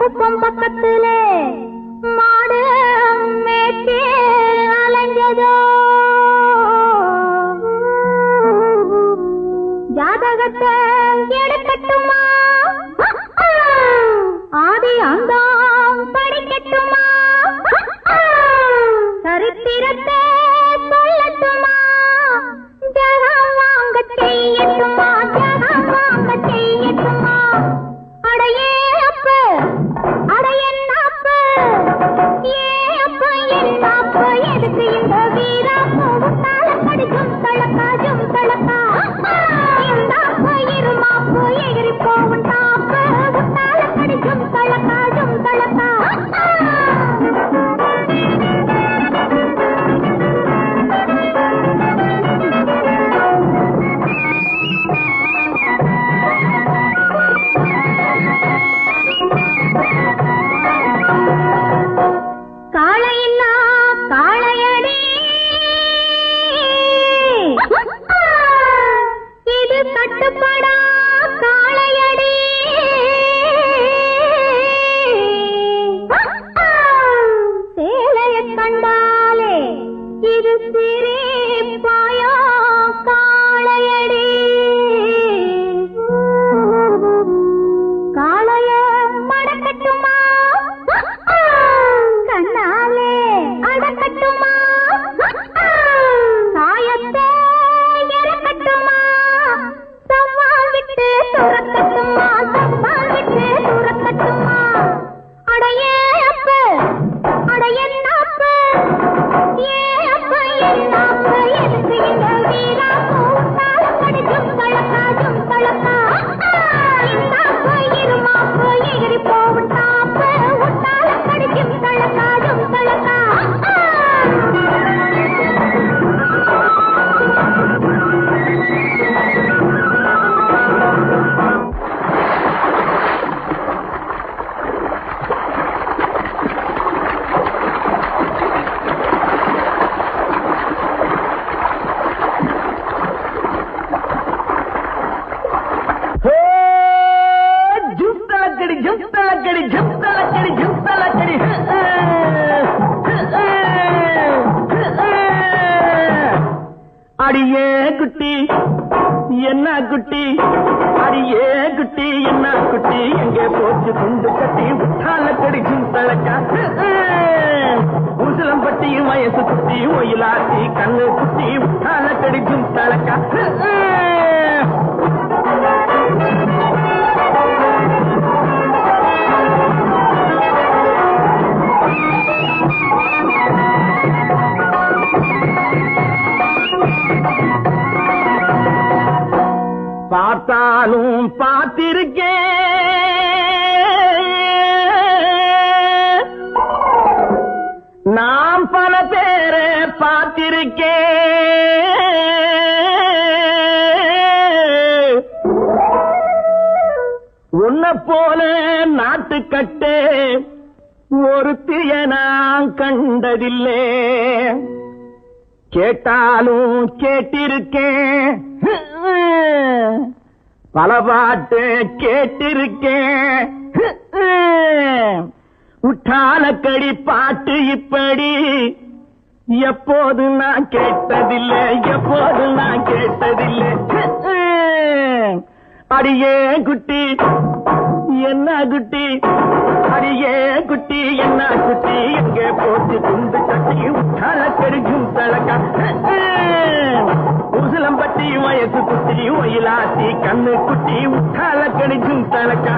குப்பம் பக்கத்திலே மாடு மேய்ச்சி அலைஞ்சதோ ஜாதகத்தை எடுக்கட்டுமா ஆதி அந்தம் படிக்கட்டுமா சரித்திரத்தை சொல்லட்டுமா ஜகம் வாங்க செய்யட்டுமா ஜகம் வாங்க செய்யட்டுமா அடையே அப்ப அடையன்னாப்பு ஏ அப்ப என்னாப்பு எதுக்கு இந்த வீராப்பு உத்தால படிக்கும் தளக்காஜும் தளக்கா இந்தாப்பு இருமாப்பு எகிரி போவும் தாப்பு உத்தால படிக்கும் தளக்காஜும் தளக்கா காளையில்லா காளையடி இது கட்டுப்படா காளையடி சேலையை கண்டாலே இது சிரிப்பாயோ காளையடி காளைய மடக்கட்டுமா கண்ணாலே அடக்கட்டுமா சாயத்தை இறக்கட்டுமா சவால் விட்டு துரக்கட்டுமா சவால் விட்டு துரக்கட்டுமா அடையே அப்ப அடையன்னாப்பு ஏ அப்ப என்னாப்பு எதுக்கு இந்த வீராப்பு உத்தால படிக்கும் தளக்காஜும் தளக்கா இந்தாப்பு இருமாப்பு எகிரி போவும் தாப்பு உத்தால படிக்கும் தளக்காஜும் தளக்கா அடியே குட்டி என்ன குட்டி அடியே குட்டி என்ன குட்டி எங்கே போச்சு குண்டு கட்டி உத்தால கடிக்கும் தளக்கா உசிலம்பட்டியும் வயசு குட்டி ஒயிலாட்டி கண்ணு குட்டி உத்தால கடிக்கும் தளக்கா பார்த்தாலும் பார்த்திருக்கேன் நாம் பல பேரை பார்த்திருக்கேன் உன்னை போல நாட்டுக்கட்டே ஒருத்திய நான் கண்டதில்லை கேட்டாலும் கேட்டிருக்கேன் பல பாட்டு கேட்டிருக்கேன் உற்றாலக்கடி பாட்டு இப்படி எப்போது நான் கேட்டதில்லை எப்போது நான் கேட்டதில்லை அடியே குட்டி என்ன குட்டி அடியே குட்டி என்ன குட்டி எங்கே போச்சு குண்டு கட்டி உற்றாலக்கடிக்கும் தளக்கா உசிலம்பட்டி வயசு குட்டி ஒயிலாட்டி கண்ணு குட்டி உற்றால கடிக்கும் தளக்கா